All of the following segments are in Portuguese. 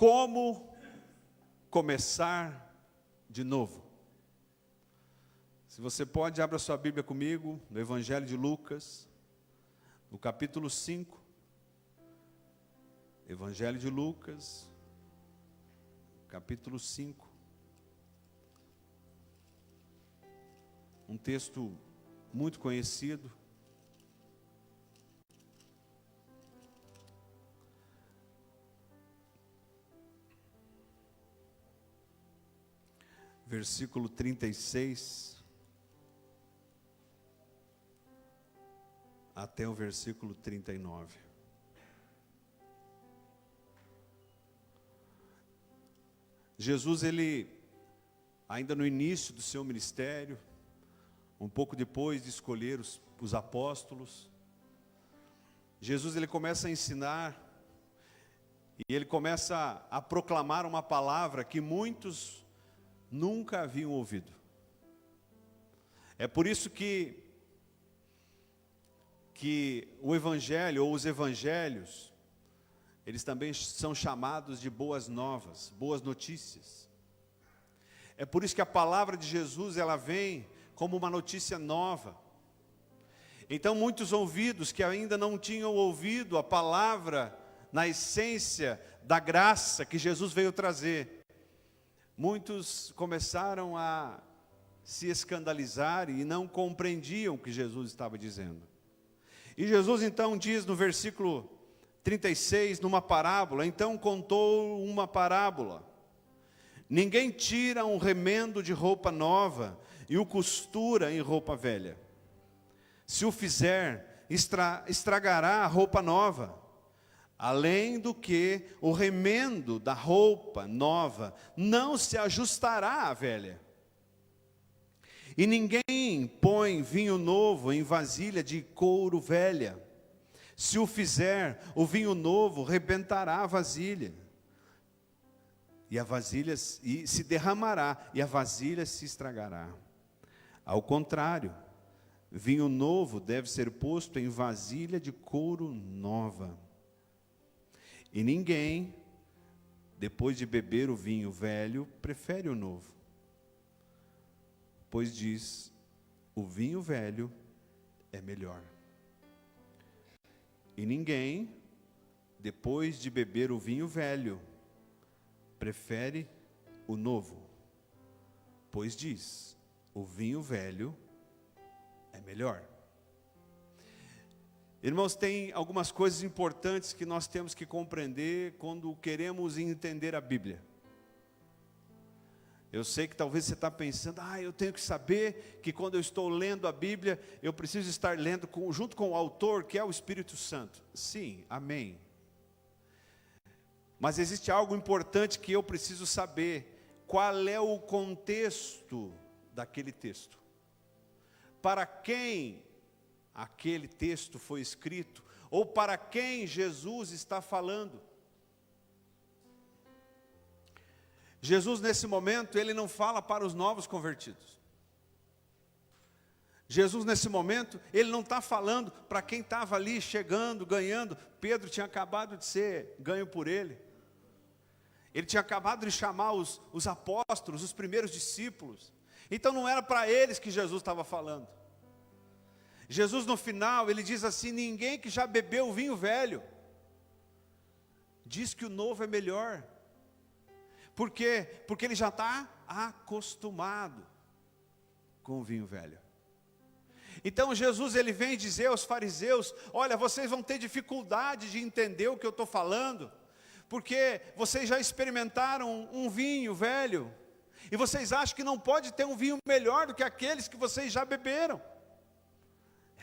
Como começar de novo? Se você pode, abra sua Bíblia comigo, no Evangelho de Lucas, no capítulo 5. Evangelho de Lucas, capítulo 5. Um texto muito conhecido. Versículo 36 até o versículo 39. Jesus, ele, ainda no início do seu ministério, um pouco depois de escolher os apóstolos, Jesus, ele começa a ensinar, e ele começa a proclamar uma palavra que muitos nunca haviam ouvido. É por isso que o Evangelho, ou os Evangelhos, eles também são chamados de boas novas, boas notícias. É por isso que a palavra de Jesus, ela vem como uma notícia nova. Então muitos ouvidos que ainda não tinham ouvido a palavra na essência da graça que Jesus veio trazer, muitos começaram a se escandalizar e não compreendiam o que Jesus estava dizendo. E Jesus então diz no versículo 36, numa parábola, então contou uma parábola. Ninguém tira um remendo de roupa nova e o costura em roupa velha. Se o fizer, estragará a roupa nova. Além do que, o remendo da roupa nova não se ajustará à velha. E ninguém põe vinho novo em vasilha de couro velha. Se o fizer, o vinho novo rebentará a vasilha. E se derramará, e a vasilha se estragará. Ao contrário, vinho novo deve ser posto em vasilha de couro nova. E ninguém, depois de beber o vinho velho, prefere o novo. Pois diz, o vinho velho é melhor. E ninguém, depois de beber o vinho velho, prefere o novo. Pois diz, o vinho velho é melhor. Irmãos, tem algumas coisas importantes que nós temos que compreender quando queremos entender a Bíblia. Eu sei que talvez você está pensando, eu tenho que saber que quando eu estou lendo a Bíblia, eu preciso estar lendo junto com o autor, que é o Espírito Santo. Sim, amém. Mas existe algo importante que eu preciso saber, qual é o contexto daquele texto. Para quem aquele texto foi escrito, ou para quem Jesus está falando. Jesus, nesse momento, ele não fala para os novos convertidos. Jesus, nesse momento, ele não está falando para quem estava ali chegando, ganhando. Pedro tinha acabado de ser ganho por ele. Ele tinha acabado de chamar os apóstolos, os primeiros discípulos. Então não era para eles que Jesus estava falando. Jesus no final, ele diz assim, ninguém que já bebeu o vinho velho, diz que o novo é melhor. Por quê? Porque ele já está acostumado com o vinho velho. Então Jesus, ele vem dizer aos fariseus, olha, vocês vão ter dificuldade de entender o que eu estou falando, porque vocês já experimentaram um vinho velho, e vocês acham que não pode ter um vinho melhor do que aqueles que vocês já beberam.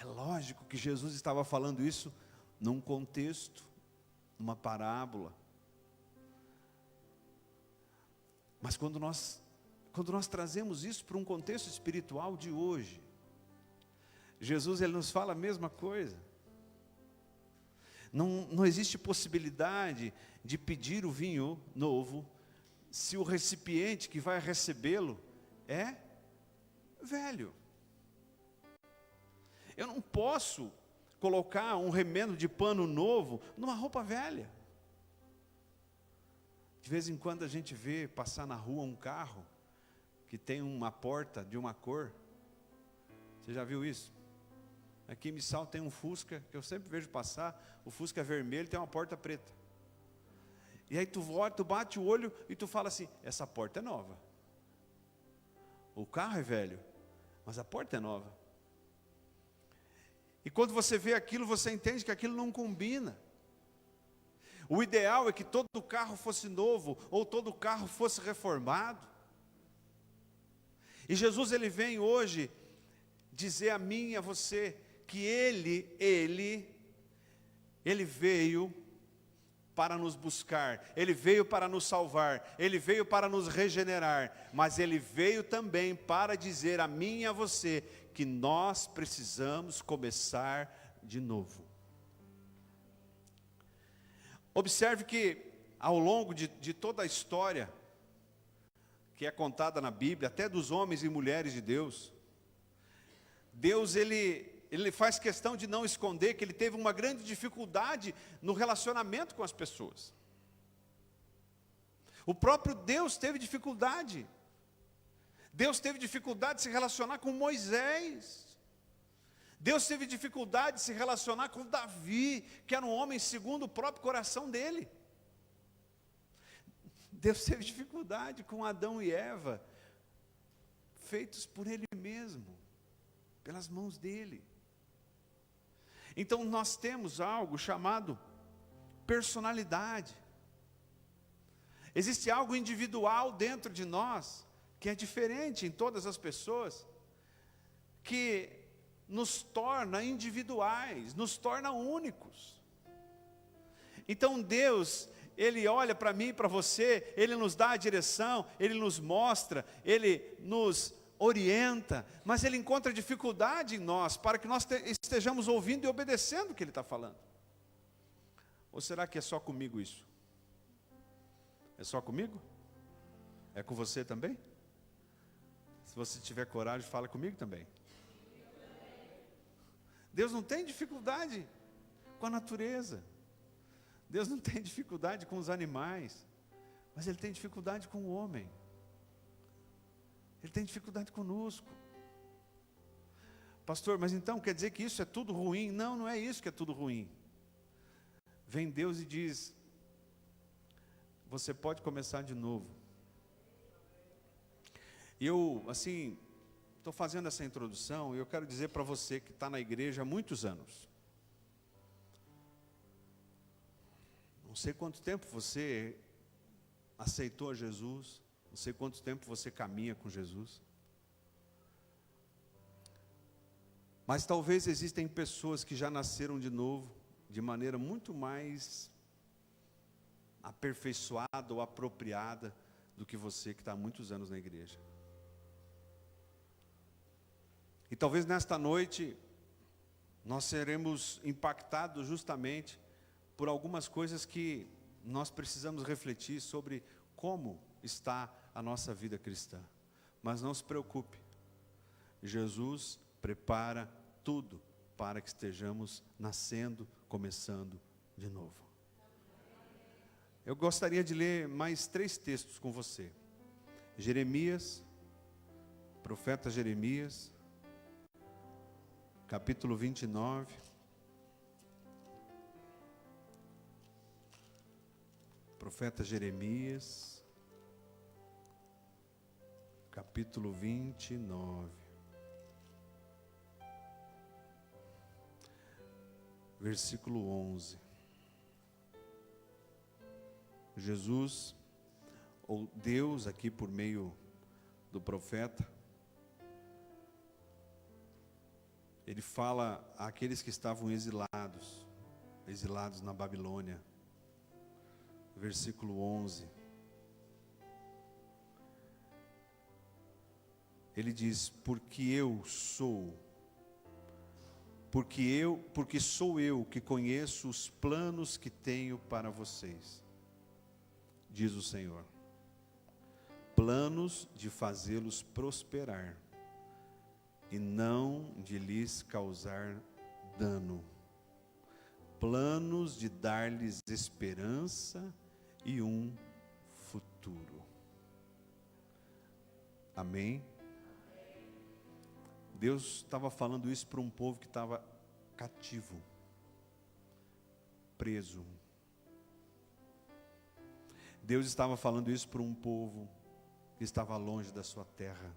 É lógico que Jesus estava falando isso num contexto, numa parábola. Mas quando nós trazemos isso para um contexto espiritual de hoje, Jesus, ele nos fala a mesma coisa. Não existe possibilidade de pedir o vinho novo se o recipiente que vai recebê-lo é velho. Eu não posso colocar um remendo de pano novo numa roupa velha. De vez em quando a gente vê passar na rua um carro que tem uma porta de uma cor. Você já viu isso? Aqui em Missal tem um Fusca, que eu sempre vejo passar, o Fusca é vermelho e tem uma porta preta. E aí tu volta, tu bate o olho e tu fala assim, essa porta é nova. O carro é velho, mas a porta é nova. E quando você vê aquilo, você entende que aquilo não combina. O ideal é que todo carro fosse novo, ou todo carro fosse reformado. E Jesus, ele vem hoje dizer a mim e a você, que Ele veio para nos buscar, Ele veio para nos salvar, Ele veio para nos regenerar, mas Ele veio também para dizer a mim e a você, que nós precisamos começar de novo. Observe que ao longo de toda a história, que é contada na Bíblia, até dos homens e mulheres de Deus, Deus ele faz questão de não esconder que ele teve uma grande dificuldade no relacionamento com as pessoas. O próprio Deus teve dificuldade. Deus teve dificuldade de se relacionar com Moisés. Deus teve dificuldade de se relacionar com Davi, que era um homem segundo o próprio coração dele. Deus teve dificuldade com Adão e Eva, feitos por Ele mesmo, pelas mãos dele. Então nós temos algo chamado personalidade. Existe algo individual dentro de nós, que é diferente em todas as pessoas, que nos torna individuais, nos torna únicos. Então Deus, Ele olha para mim e para você, Ele nos dá a direção, Ele nos mostra, Ele nos orienta, mas Ele encontra dificuldade em nós, para que nós estejamos ouvindo e obedecendo o que Ele está falando. Ou será que é só comigo isso? É só comigo? É com você também? Se você tiver coragem, fala comigo também. Deus não tem dificuldade com a natureza. Deus não tem dificuldade com os animais, mas Ele tem dificuldade com o homem. Ele tem dificuldade conosco. Pastor, mas então quer dizer que isso é tudo ruim? Não, não é isso que é tudo ruim. Vem Deus e diz, você pode começar de novo. E eu, assim, estou fazendo essa introdução e eu quero dizer para você que está na igreja há muitos anos. Não sei quanto tempo você aceitou a Jesus, não sei quanto tempo você caminha com Jesus. Mas talvez existem pessoas que já nasceram de novo, de maneira muito mais aperfeiçoada ou apropriada do que você que está há muitos anos na igreja. E talvez nesta noite nós seremos impactados justamente por algumas coisas que nós precisamos refletir sobre como está a nossa vida cristã. Mas não se preocupe, Jesus prepara tudo para que estejamos nascendo, começando de novo. Eu gostaria de ler mais 3 textos com você. Jeremias, profeta Jeremias, capítulo 29. Profeta Jeremias, capítulo 29. Versículo 11. Jesus, ou Deus aqui por meio do profeta, ele fala àqueles que estavam exilados na Babilônia. Versículo 11. Ele diz, porque sou eu que conheço os planos que tenho para vocês, diz o Senhor. Planos de fazê-los prosperar e não de lhes causar dano. Planos de dar-lhes esperança e um Amém? Deus estava falando isso para um povo que estava cativo, preso. Deus estava falando isso para um povo que estava longe da sua terra.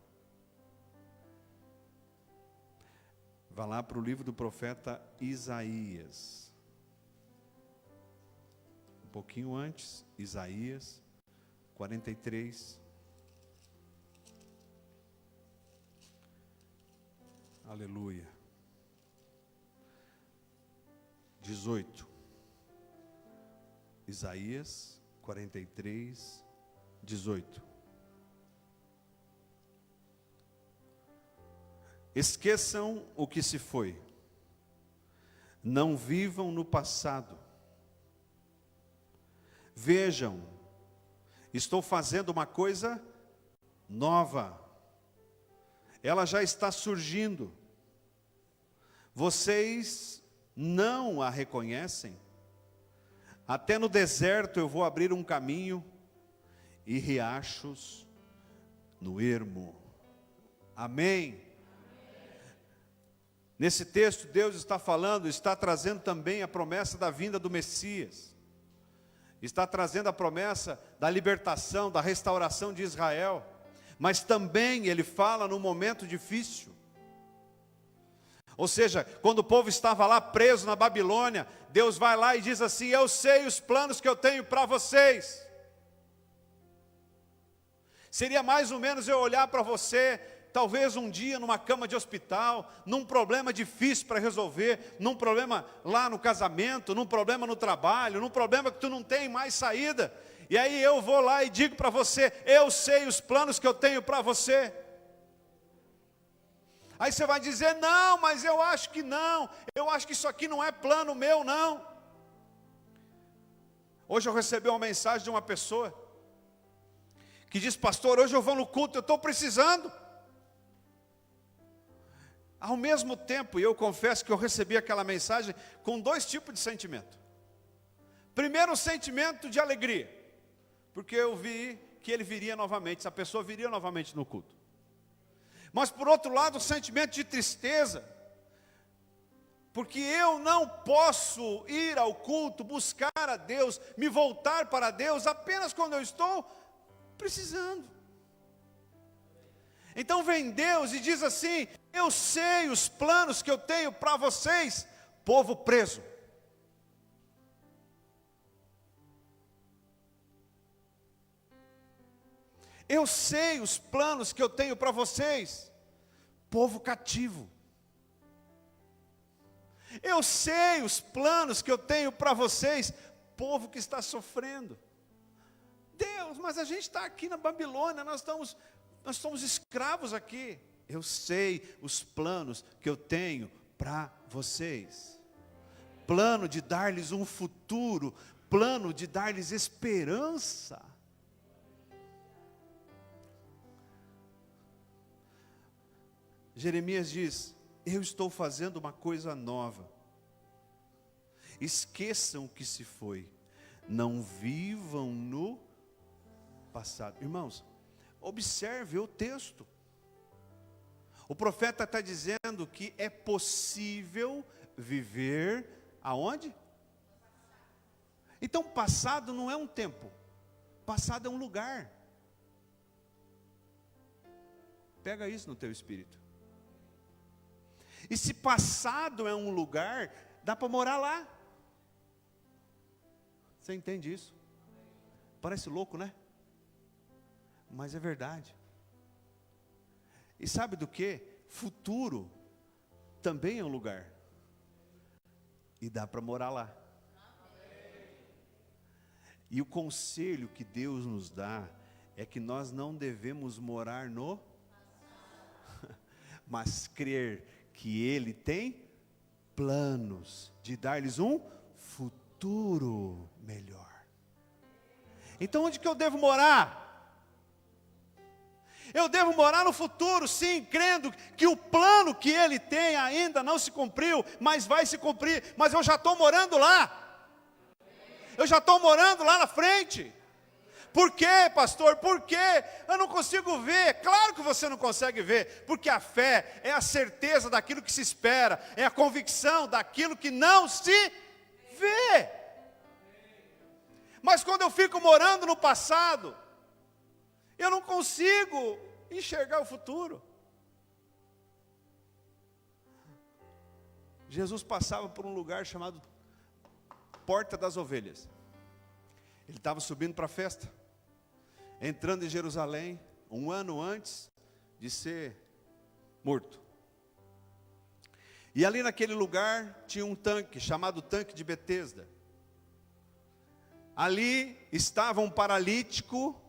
Vá lá para o livro do profeta Isaías. Um pouquinho antes, Isaías 43. Aleluia. 18. Isaías 43, 18. Esqueçam o que se foi. Não vivam no passado. Vejam, estou fazendo uma coisa nova. Ela já está surgindo. Vocês não a reconhecem? Até no deserto eu vou abrir um caminho e riachos no ermo. Amém? Nesse texto Deus está falando, está trazendo também a promessa da vinda do Messias. Está trazendo a promessa da libertação, da restauração de Israel. Mas também ele fala num momento difícil. Ou seja, quando o povo estava lá preso na Babilônia, Deus vai lá e diz assim: eu sei os planos que eu tenho para vocês. Seria mais ou menos eu olhar para você, talvez um dia numa cama de hospital, num problema difícil para resolver, num problema lá no casamento, num problema no trabalho, num problema que tu não tem mais saída. E aí eu vou lá e digo para você: eu sei os planos que eu tenho para você. Aí você vai dizer: não, mas eu acho que não. Eu acho que isso aqui não é plano meu, não. Hoje eu recebi uma mensagem de uma pessoa que diz: pastor, hoje eu vou no culto, eu estou precisando. Ao mesmo tempo, e eu confesso que eu recebi aquela mensagem com dois tipos de sentimento. Primeiro, o sentimento de alegria, porque eu vi que ele viria novamente, essa pessoa viria novamente no culto. Mas por outro lado, o sentimento de tristeza, porque eu não posso ir ao culto, buscar a Deus, me voltar para Deus apenas quando eu estou precisando. Então vem Deus e diz assim: eu sei os planos que eu tenho para vocês, povo preso. Eu sei os planos que eu tenho para vocês, povo cativo. Eu sei os planos que eu tenho para vocês, povo que está sofrendo. Deus, mas a gente está aqui na Babilônia, nós somos escravos aqui. Eu sei os planos que eu tenho para vocês. Plano de dar-lhes um futuro, plano de dar-lhes esperança. Jeremias diz: eu estou fazendo uma coisa nova. Esqueçam o que se foi. Não vivam no passado. Irmãos, observe o texto. O profeta está dizendo que é possível viver aonde? Então, passado não é um tempo. Passado é um lugar. Pega isso no teu espírito. E se passado é um lugar, dá para morar lá. Você entende isso? Parece louco, né? Mas é verdade. E sabe do que? Futuro também é um lugar. E dá para morar lá. E o conselho que Deus nos dá é que nós não devemos morar no mas crer que Ele tem planos de dar-lhes um futuro melhor. Então onde que eu devo morar? Eu devo morar no futuro, sim, crendo que o plano que Ele tem ainda não se cumpriu, mas vai se cumprir. Mas eu já estou morando lá. Eu já estou morando lá na frente. Por quê, pastor? Por quê? Eu não consigo ver. Claro que você não consegue ver, porque a fé é a certeza daquilo que se espera, é a convicção daquilo que não se vê. Mas quando eu fico morando no passado, eu não consigo enxergar o futuro. Jesus passava por um lugar chamado Porta das Ovelhas. Ele estava subindo para a festa, entrando em Jerusalém, um ano antes de ser morto. E ali naquele lugar tinha um tanque, chamado Tanque de Betesda. Ali estava um paralítico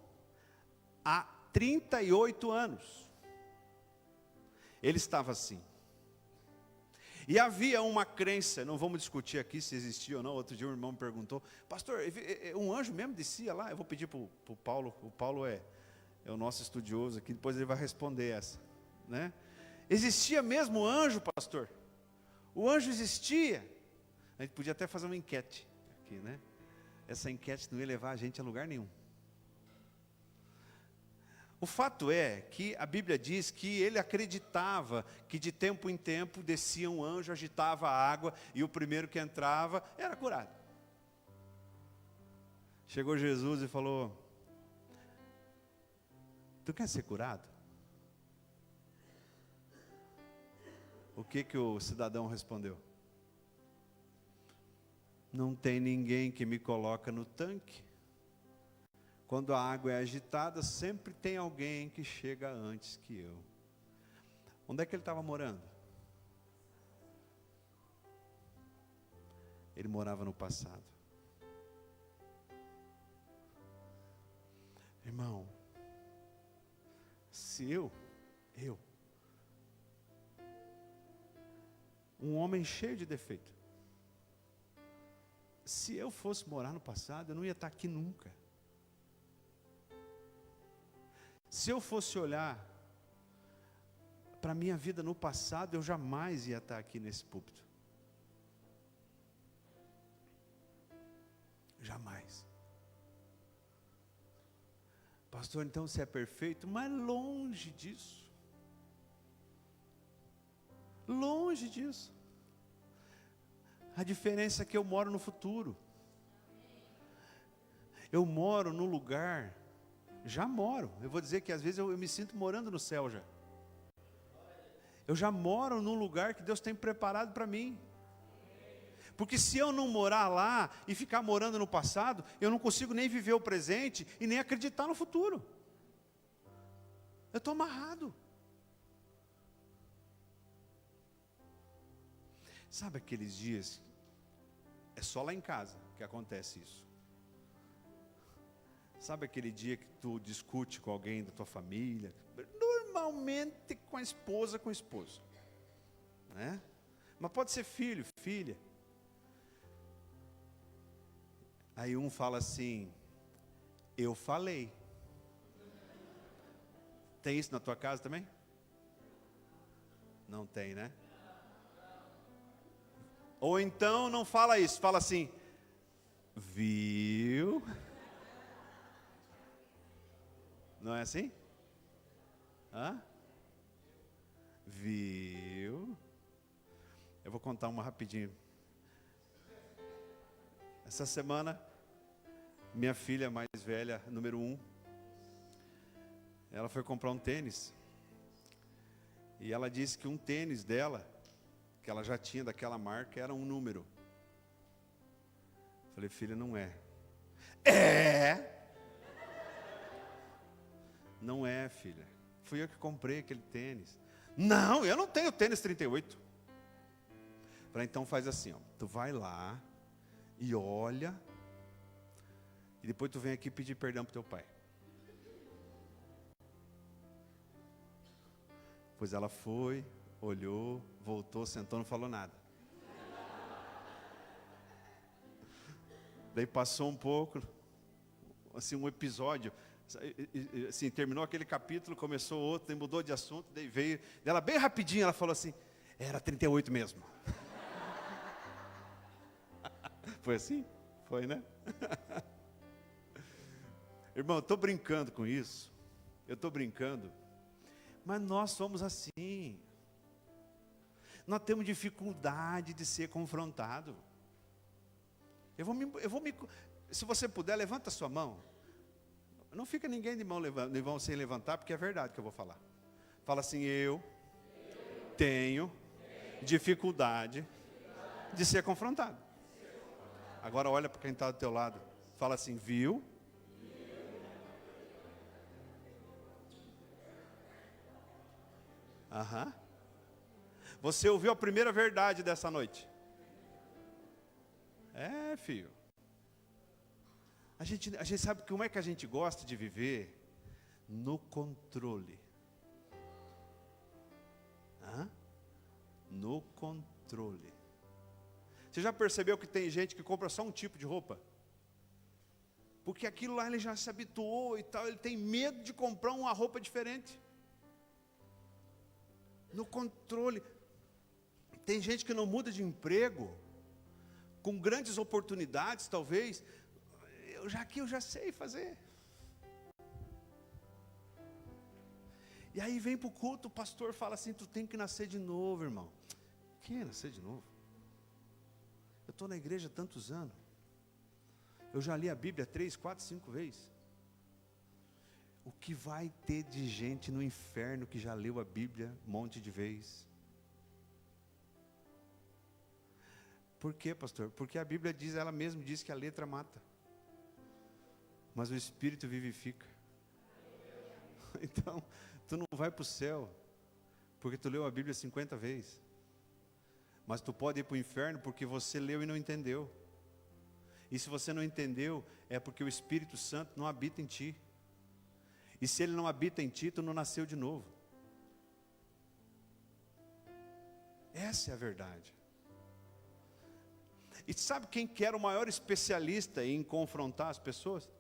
há 38 anos. Ele estava assim. E havia uma crença, não vamos discutir aqui se existia ou não. Outro dia um irmão me perguntou, pastor, um anjo mesmo descia lá? Eu vou pedir para o Paulo, é o nosso estudioso aqui, depois ele vai responder essa, né? Existia mesmo anjo, pastor? O anjo existia? A gente podia até fazer uma enquete aqui, né? Essa enquete não ia levar a gente a lugar nenhum. O fato é que a Bíblia diz que ele acreditava que de tempo em tempo descia um anjo, agitava a água e o primeiro que entrava era curado. Chegou Jesus e falou, tu quer ser curado? O que o cidadão respondeu? Não tem ninguém que me coloca no tanque. Quando a água é agitada, sempre tem alguém que chega antes que eu. Onde é que ele estava morando? Ele morava no passado. Irmão, se eu, um homem cheio de defeito, se eu fosse morar no passado, eu não ia estar aqui nunca. Se eu fosse olhar para a minha vida no passado, eu jamais ia estar aqui nesse púlpito. Jamais. Pastor, então você é perfeito? Mas longe disso. Longe disso. A diferença é que eu moro no futuro. Eu moro num lugar... Já moro, eu vou dizer que às vezes eu me sinto morando no céu já. Eu já moro num lugar que Deus tem preparado para mim. Porque se eu não morar lá e ficar morando no passado, eu não consigo nem viver o presente e nem acreditar no futuro. Eu estou amarrado. Sabe aqueles dias, é só lá em casa que acontece isso. Sabe aquele dia que tu discute com alguém da tua família? Normalmente com a esposa, com o esposo, né? Mas pode ser filho, filha. Aí um fala assim, eu falei. Tem isso na tua casa também? Não tem, né? Ou então não fala isso, fala assim, viu? Não é assim? Hã? Viu? Eu vou contar uma rapidinho. Essa semana, minha filha mais velha, número 1, ela foi comprar um tênis. E ela disse que um tênis dela, que ela já tinha daquela marca, era um número. Falei, filha, não é. É! Não é, filha. Fui eu que comprei aquele tênis. Não, eu não tenho tênis 38. Falei, então faz assim, ó. Tu vai lá e olha. E depois tu vem aqui pedir perdão pro teu pai. Pois ela foi, olhou, voltou, sentou, não falou nada. Daí passou um pouco, assim, um episódio. Assim, terminou aquele capítulo, começou outro, daí mudou de assunto, daí veio, ela bem rapidinho, ela falou assim, era 38 mesmo. Foi assim? Foi, né? Irmão, eu estou brincando com isso. Eu estou brincando. Mas nós somos assim. Nós temos dificuldade de ser confrontado. Se você puder, levanta a sua mão. Não fica ninguém de mão sem levantar, porque é verdade que eu vou falar. Fala assim, eu tenho dificuldade de ser confrontado. Agora olha para quem está do teu lado. Fala assim, viu? Aham. Você ouviu a primeira verdade dessa noite? É, filho. A gente sabe como é que a gente gosta de viver? No controle. No controle. Você já percebeu que tem gente que compra só um tipo de roupa? Porque aquilo lá ele já se habituou e tal, ele tem medo de comprar uma roupa diferente. No controle. Tem gente que não muda de emprego, com grandes oportunidades talvez, eu já sei fazer. E aí vem para o culto, o pastor fala assim, tu tem que nascer de novo, irmão. Que é nascer de novo? Eu estou na igreja há tantos anos. Eu já li a Bíblia 3, 4, 5 vezes. O que vai ter de gente no inferno que já leu a Bíblia um monte de vezes? Por quê, pastor? Porque a Bíblia diz, ela mesma diz que a letra mata, mas o Espírito vivifica. Então, tu não vai para o céu, porque tu leu a Bíblia 50 vezes. Mas tu pode ir para o inferno porque você leu e não entendeu. E se você não entendeu, é porque o Espírito Santo não habita em ti. E se ele não habita em ti, tu não nasceu de novo. Essa é a verdade. E sabe quem que era o maior especialista em confrontar as pessoas?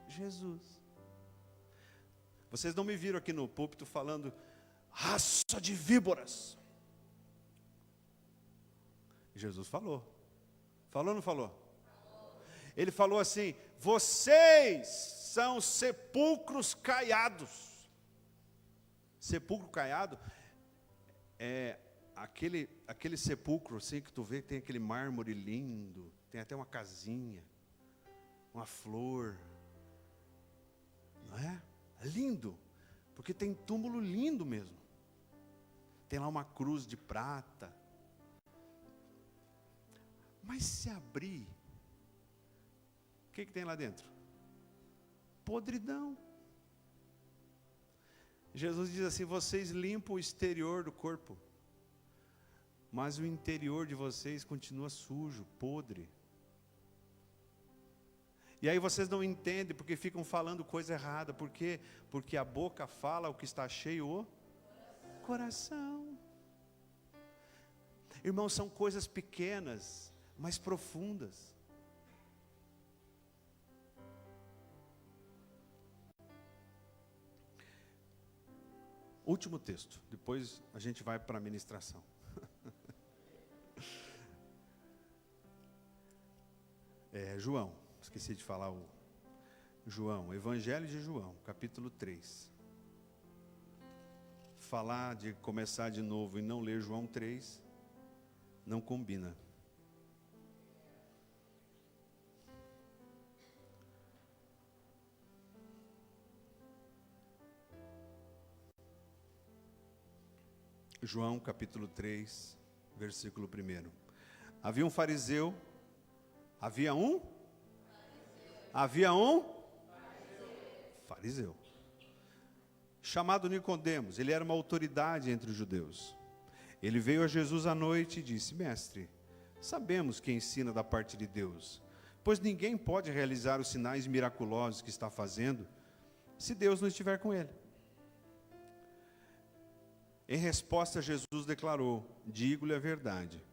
Jesus. Vocês não me viram aqui no púlpito falando, raça de víboras. Jesus falou. Falou ou não falou? Ele falou assim, vocês são sepulcros caiados. Sepulcro caiado é aquele sepulcro assim que tu vê que tem aquele mármore lindo, tem até uma casinha, uma flor, não é? É lindo, porque tem túmulo lindo mesmo. Tem lá uma cruz de prata. Mas se abrir, o que tem lá dentro? Podridão. Jesus diz assim, vocês limpam o exterior do corpo, mas o interior de vocês continua sujo, podre. E aí vocês não entendem, porque ficam falando coisa errada. Por quê? Porque a boca fala o que está cheio, o coração. Irmãos, são coisas pequenas, mas profundas. Último texto, depois a gente vai para a ministração. João, esqueci de falar o João, Evangelho de João, capítulo 3. Falar de começar de novo e não ler João 3, não combina. João capítulo 3, versículo 1. Havia um fariseu. Havia um fariseu. Chamado Nicodemos. Ele era uma autoridade entre os judeus. Ele veio a Jesus à noite e disse, mestre, sabemos que ensina da parte de Deus, pois ninguém pode realizar os sinais miraculosos que está fazendo, se Deus não estiver com ele. Em resposta, Jesus declarou, digo-lhe a verdade,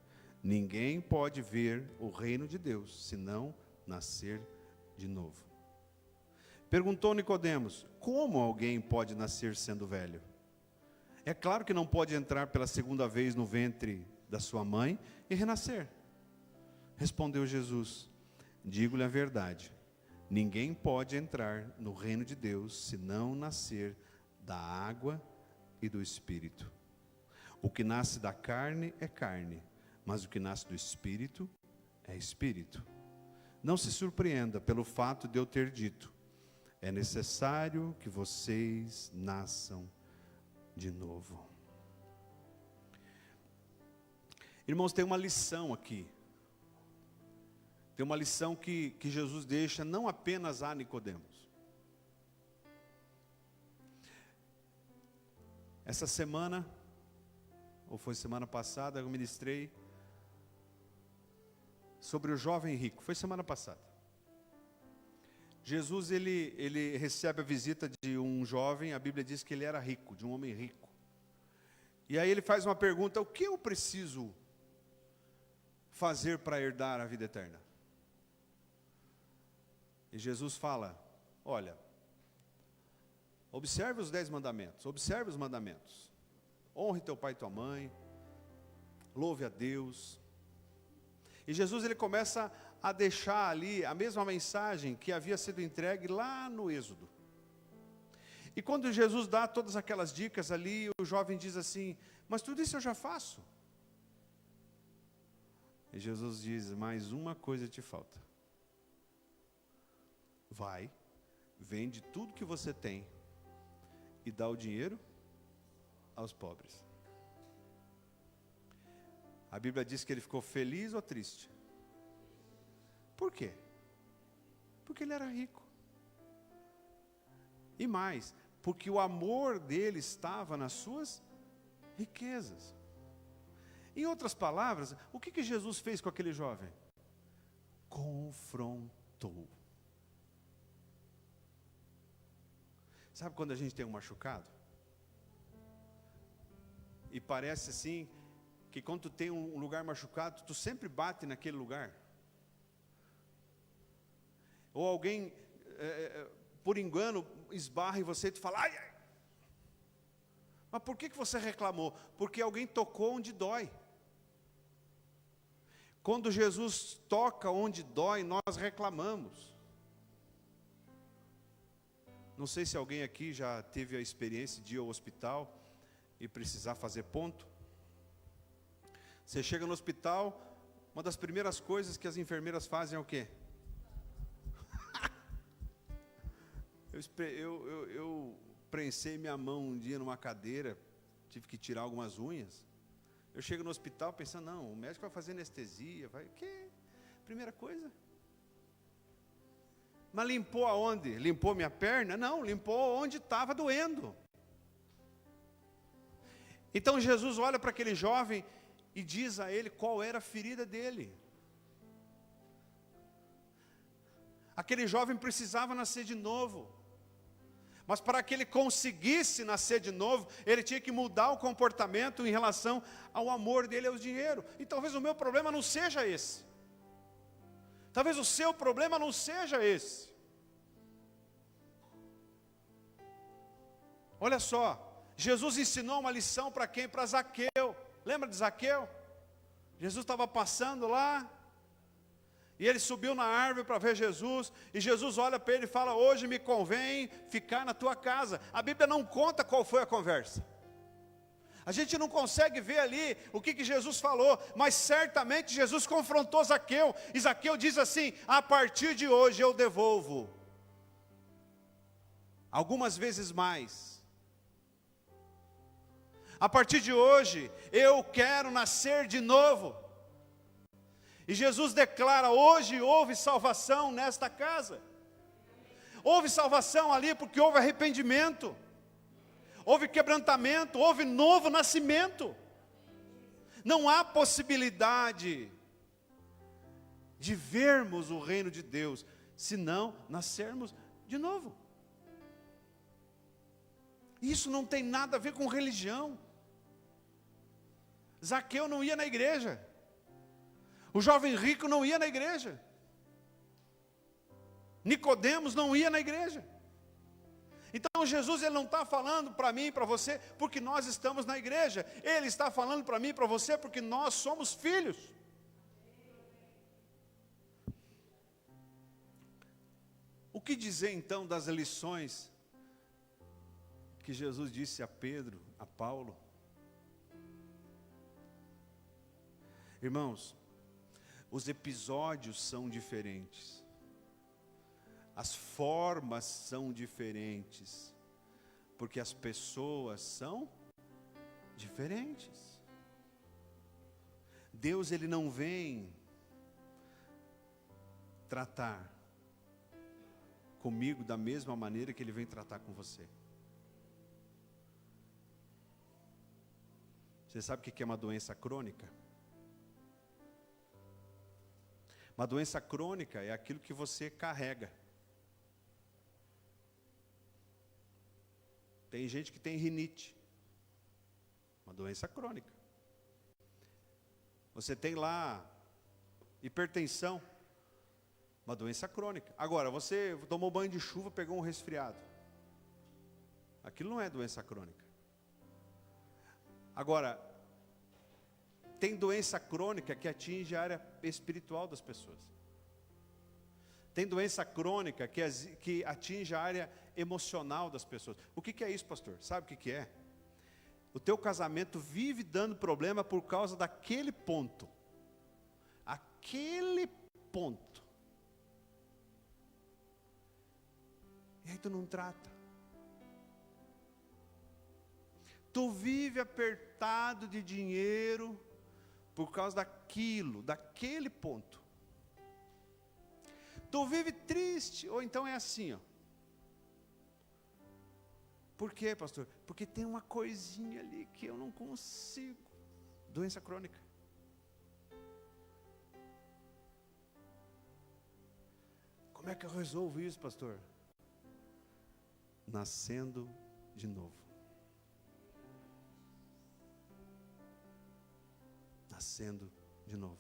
ninguém pode ver o reino de Deus, se não nascer de novo. Perguntou Nicodemos, como alguém pode nascer sendo velho? É claro que não pode entrar pela segunda vez no ventre da sua mãe e renascer. Respondeu Jesus, digo-lhe a verdade, ninguém pode entrar no reino de Deus se não nascer da água e do Espírito. O que nasce da carne é carne, mas o que nasce do Espírito é Espírito. Não se surpreenda pelo fato de eu ter dito: é necessário que vocês nasçam de novo. Irmãos, tem uma lição aqui. Tem uma lição que Jesus deixa não apenas a Nicodemos. Essa semana, ou foi semana passada, eu ministrei sobre o jovem rico. Foi semana passada. Jesus, ele recebe a visita de um jovem, a Bíblia diz que ele era rico, de um homem rico. E aí ele faz uma pergunta: o que eu preciso fazer para herdar a vida eterna? E Jesus fala: olha, observe os 10 mandamentos, observe os mandamentos. Honre teu pai e tua mãe, louve a Deus. E Jesus, ele começa a deixar ali a mesma mensagem que havia sido entregue lá no Êxodo. E quando Jesus dá todas aquelas dicas ali, o jovem diz assim: mas tudo isso eu já faço. E Jesus diz: mais uma coisa te falta. Vai, vende tudo que você tem e dá o dinheiro aos pobres. A Bíblia diz que ele ficou feliz ou triste? Por quê? Porque ele era rico. E mais, porque o amor dele estava nas suas riquezas. Em outras palavras, o que Jesus fez com aquele jovem? Confrontou. Sabe quando a gente tem um machucado? E parece assim, que quando tu tem um lugar machucado, tu sempre bate naquele lugar. Ou alguém, por engano, esbarra em você e tu fala: ai, ai. Mas por que você reclamou? Porque alguém tocou onde dói. Quando Jesus toca onde dói, nós reclamamos. Não sei se alguém aqui já teve a experiência de ir ao hospital e precisar fazer ponto. Você chega no hospital, uma das primeiras coisas que as enfermeiras fazem é o quê? Eu prensei minha mão um dia numa cadeira, tive que tirar algumas unhas. Eu chego no hospital pensando: não, o médico vai fazer anestesia, vai, que? Primeira coisa. Mas limpou aonde? Limpou minha perna? Não, limpou onde estava doendo. Então Jesus olha para aquele jovem e diz a ele qual era a ferida dele. Aquele jovem precisava nascer de novo. Mas para que ele conseguisse nascer de novo, ele tinha que mudar o comportamento em relação ao amor dele ao dinheiro. E talvez o meu problema não seja esse. Talvez o seu problema não seja esse. Olha só, Jesus ensinou uma lição para quem? Para Zaqueu. Lembra de Zaqueu? Jesus estava passando lá, e ele subiu na árvore para ver Jesus, e Jesus olha para ele e fala: hoje me convém ficar na tua casa. A Bíblia não conta qual foi a conversa. A gente não consegue ver ali o que Jesus falou, mas certamente Jesus confrontou Zaqueu, e Zaqueu diz assim: a partir de hoje eu devolvo algumas vezes mais. A partir de hoje eu quero nascer de novo. E Jesus declara: hoje houve salvação nesta casa. Houve salvação ali porque houve arrependimento, houve quebrantamento, houve novo nascimento. Não há possibilidade de vermos o reino de Deus se não nascermos de novo. Isso não tem nada a ver com religião. Zaqueu não ia na igreja. O jovem rico não ia na igreja. Nicodemos não ia na igreja. Então Jesus, ele não está falando para mim e para você porque nós estamos na igreja. Ele está falando para mim e para você porque nós somos filhos. O que dizer então das lições que Jesus disse a Pedro, a Paulo? Irmãos, os episódios são diferentes, as formas são diferentes, porque as pessoas são diferentes. Deus, Ele não vem tratar comigo da mesma maneira que Ele vem tratar com você. Você sabe o que é uma doença crônica? Uma doença crônica é aquilo que você carrega. Tem gente que tem rinite, uma doença crônica. Você tem lá hipertensão, uma doença crônica. Agora, você tomou banho de chuva, pegou um resfriado. Aquilo não é doença crônica. Agora, tem doença crônica que atinge a área espiritual das pessoas. Tem doença crônica que atinge a área emocional das pessoas. O que é isso, pastor? Sabe o que é? O teu casamento vive dando problema por causa daquele ponto. Aquele ponto. E aí tu não trata. Tu vive apertado de dinheiro por causa daquele ponto. Tu vive triste, ou então é assim, ó. Por quê, pastor? Porque tem uma coisinha ali que eu não consigo. Doença crônica. Como é que eu resolvo isso, pastor? Nascendo de novo. Nascendo de novo.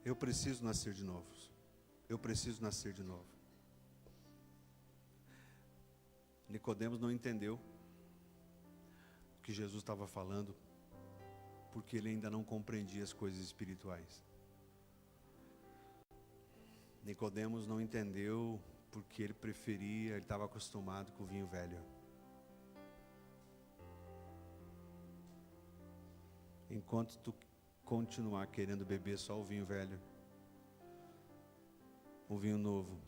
Eu preciso nascer de novo. Eu preciso nascer de novo. Nicodemos não entendeu o que Jesus estava falando, porque ele ainda não compreendia as coisas espirituais. Nicodemos não entendeu porque ele estava acostumado com o vinho velho. Enquanto tu continuar querendo beber só o vinho velho, o vinho novo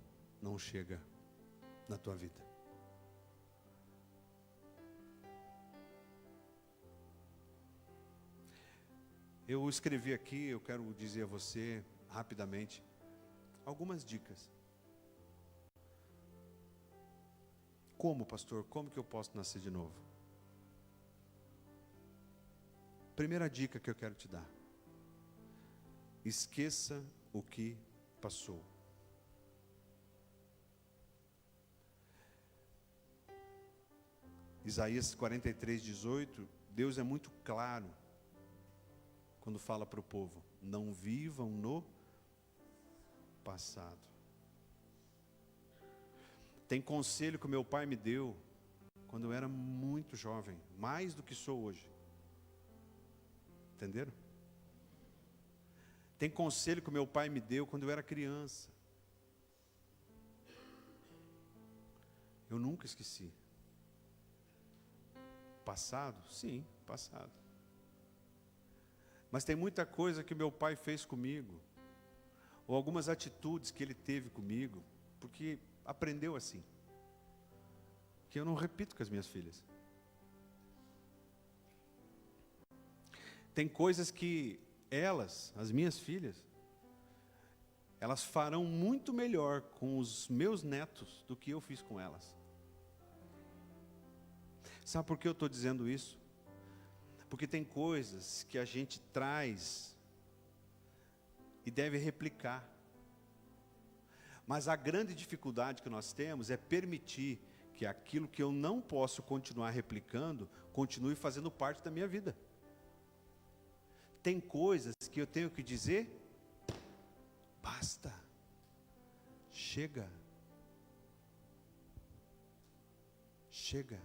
não chega na tua vida. Eu escrevi aqui, eu quero dizer a você rapidamente algumas dicas. Como, pastor? Como que eu posso nascer de novo? Primeira dica que eu quero te dar: esqueça o que passou. Isaías 43:18, Deus é muito claro quando fala para o povo: não vivam no passado. Tem conselho que o meu pai me deu quando eu era muito jovem, mais do que sou hoje. Entenderam? Tem conselho que o meu pai me deu quando eu era criança. Eu nunca esqueci. Passado? Sim, passado. Mas tem muita coisa que meu pai fez comigo, ou algumas atitudes que ele teve comigo, porque aprendeu assim, que eu não repito com as minhas filhas. Tem coisas que elas, as minhas filhas, elas farão muito melhor com os meus netos do que eu fiz com elas. Sabe por que eu estou dizendo isso? Porque tem coisas que a gente traz e deve replicar. Mas a grande dificuldade que nós temos é permitir que aquilo que eu não posso continuar replicando, continue fazendo parte da minha vida. Tem coisas que eu tenho que dizer: basta, chega, chega.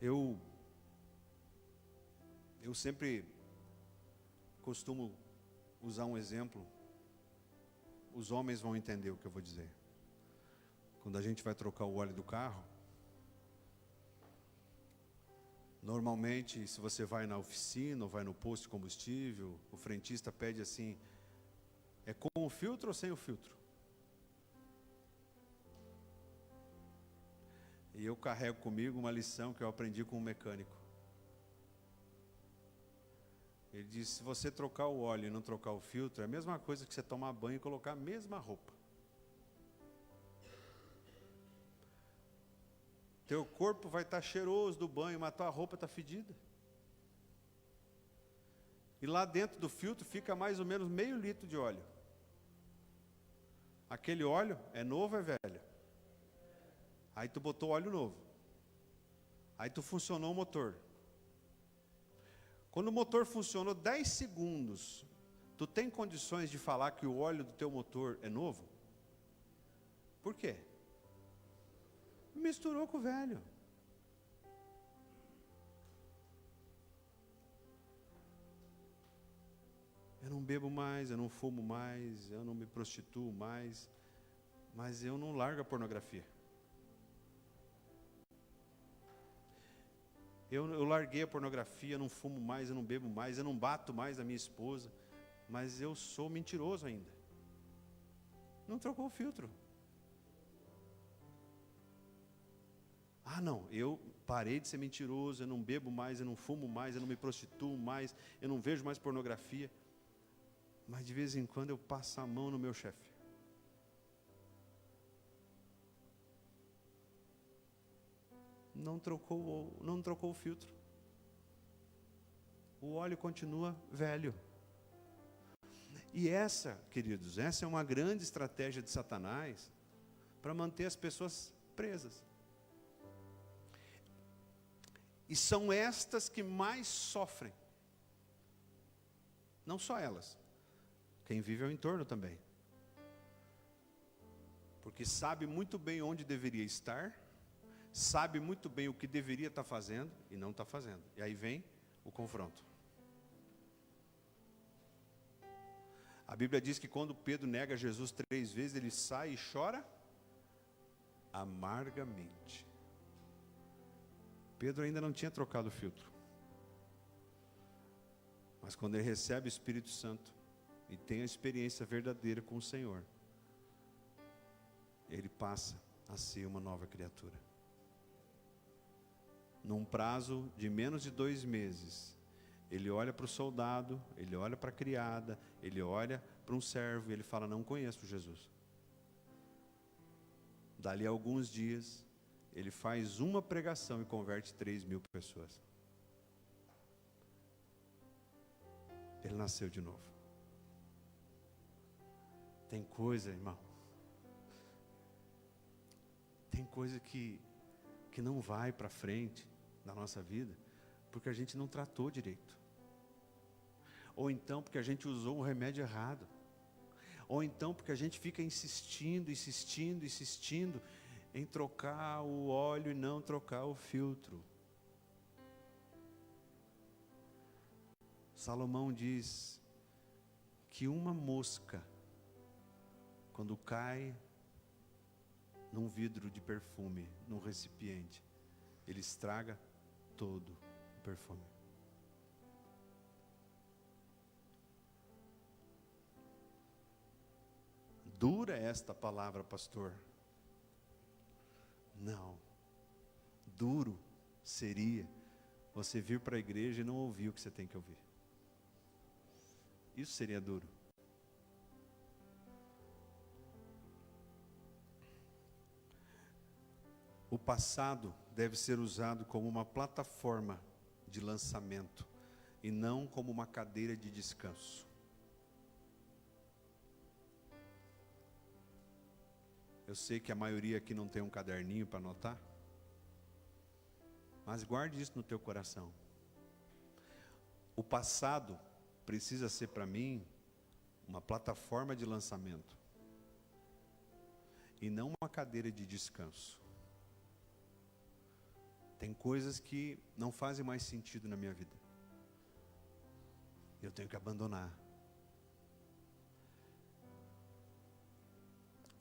Eu sempre costumo usar um exemplo, os homens vão entender o que eu vou dizer. Quando a gente vai trocar o óleo do carro, normalmente, se você vai na oficina ou vai no posto de combustível, o frentista pede assim, é com o filtro ou sem o filtro? E eu carrego comigo uma lição que eu aprendi com um mecânico. Ele disse, se você trocar o óleo e não trocar o filtro, é a mesma coisa que você tomar banho e colocar a mesma roupa. Teu corpo vai estar cheiroso do banho, mas tua roupa está fedida. E lá dentro do filtro fica mais ou menos meio litro de óleo. Aquele óleo é novo ou é velho? Aí tu botou óleo novo. Aí tu funcionou o motor. Quando o motor funcionou 10 segundos, tu tem condições de falar que o óleo do teu motor é novo? Por quê? Misturou com o velho. Eu não bebo mais, eu não fumo mais, eu não me prostituo mais, mas eu não largo a pornografia. Eu larguei a pornografia, eu não fumo mais, eu não bebo mais, eu não bato mais a minha esposa, mas eu sou mentiroso ainda. Não trocou o filtro. Ah, não, eu parei de ser mentiroso, eu não bebo mais, eu não fumo mais, eu não me prostituo mais, eu não vejo mais pornografia. Mas de vez em quando eu passo a mão no meu chefe. Não trocou o filtro. O óleo continua velho. E essa, queridos, essa é uma grande estratégia de Satanás para manter as pessoas presas. E são estas que mais sofrem. Não só elas. Quem vive ao entorno também. Porque sabe muito bem onde deveria estar, sabe muito bem o que deveria estar fazendo e não está fazendo. E aí vem o confronto. A Bíblia diz que quando Pedro nega Jesus 3 vezes, ele sai e chora amargamente. Pedro ainda não tinha trocado o filtro. Mas quando ele recebe o Espírito Santo e tem a experiência verdadeira com o Senhor, ele passa a ser uma nova criatura. Num prazo de menos de 2 meses, ele olha para o soldado, ele olha para a criada, ele olha para um servo e ele fala, não conheço Jesus. Dali a alguns dias, ele faz uma pregação e converte 3.000 pessoas. Ele nasceu de novo. Tem coisa, irmão, tem coisa que não vai para frente na nossa vida, porque a gente não tratou direito. Ou então porque a gente usou o remédio errado. Ou então porque a gente fica insistindo em trocar o óleo e não trocar o filtro. Salomão diz que uma mosca, quando cai num vidro de perfume, num recipiente, ele estraga todo o perfume. Dura esta palavra, pastor? Não. Duro seria você vir para a igreja e não ouvir o que você tem que ouvir. Isso seria duro. O passado deve ser usado como uma plataforma de lançamento e não como uma cadeira de descanso. Eu sei que a maioria aqui não tem um caderninho para anotar, mas guarde isso no teu coração. O passado precisa ser para mim uma plataforma de lançamento e não uma cadeira de descanso. Tem coisas que não fazem mais sentido na minha vida. Eu tenho que abandonar.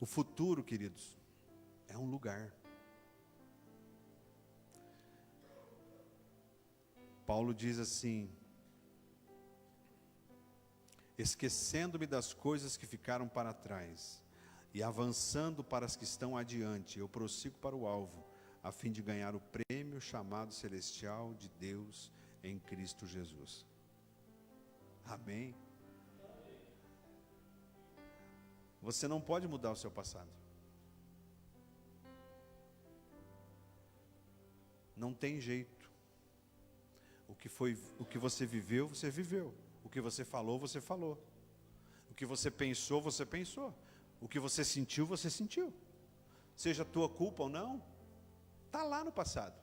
O futuro, queridos, é um lugar. Paulo diz assim: esquecendo-me das coisas que ficaram para trás e avançando para as que estão adiante, eu prossigo para o alvo, a fim de ganhar o prêmio chamado celestial de Deus em Cristo Jesus. Amém? Você não pode mudar o seu passado. Não tem jeito. O que você viveu, você viveu. O que você falou, você falou. O que você pensou, você pensou. O que você sentiu, você sentiu. Seja tua culpa ou não, está lá no passado.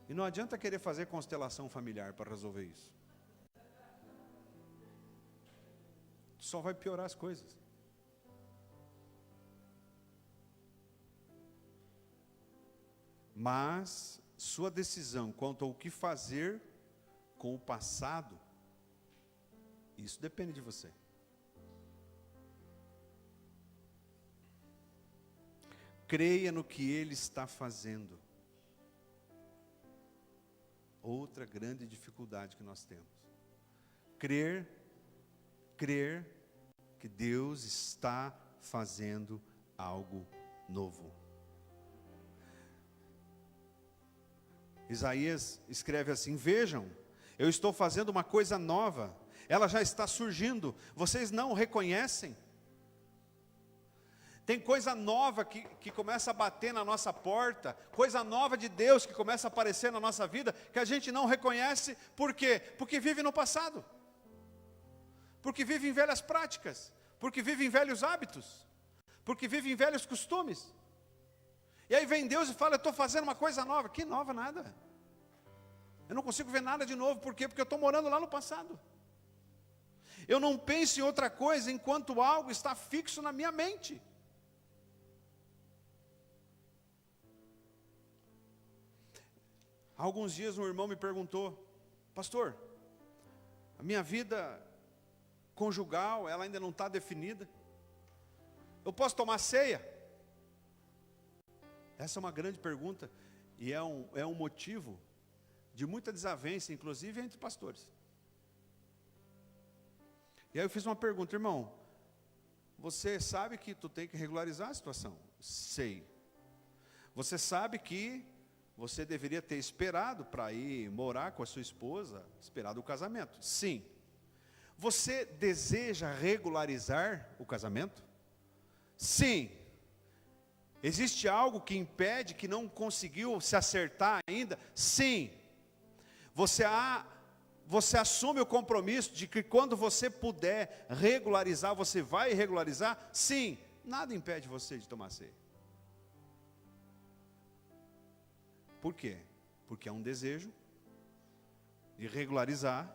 E não adianta querer fazer constelação familiar para resolver isso. Só vai piorar as coisas. Mas sua decisão quanto ao que fazer com o passado, isso depende de você. Creia no que Ele está fazendo. Outra grande dificuldade que nós temos. Crer que Deus está fazendo algo novo. Isaías escreve assim: vejam, eu estou fazendo uma coisa nova, ela já está surgindo, vocês não reconhecem? Tem coisa nova que começa a bater na nossa porta, coisa nova de Deus que começa a aparecer na nossa vida, que a gente não reconhece. Por quê? Porque vive no passado, porque vive em velhas práticas, porque vive em velhos hábitos, porque vive em velhos costumes. E aí vem Deus e fala: eu estou fazendo uma coisa nova. Que nova nada. Eu não consigo ver nada de novo. Por quê? Porque eu estou morando lá no passado. Eu não penso em outra coisa enquanto algo está fixo na minha mente. Há alguns dias um irmão me perguntou: pastor, a minha vida conjugal, ela ainda não está definida. Eu posso tomar ceia? Essa é uma grande pergunta e é um motivo de muita desavença, inclusive entre pastores. E aí eu fiz uma pergunta: irmão, você sabe que tu tem que regularizar a situação? Sei. Você sabe que você deveria ter esperado para ir morar com a sua esposa, esperado o casamento? Sim. Você deseja regularizar o casamento? Sim. Existe algo que impede, que não conseguiu se acertar ainda? Sim. Você assume o compromisso de que quando você puder regularizar, você vai regularizar? Sim. Nada impede você de tomar ceia. Por quê? Porque é um desejo de regularizar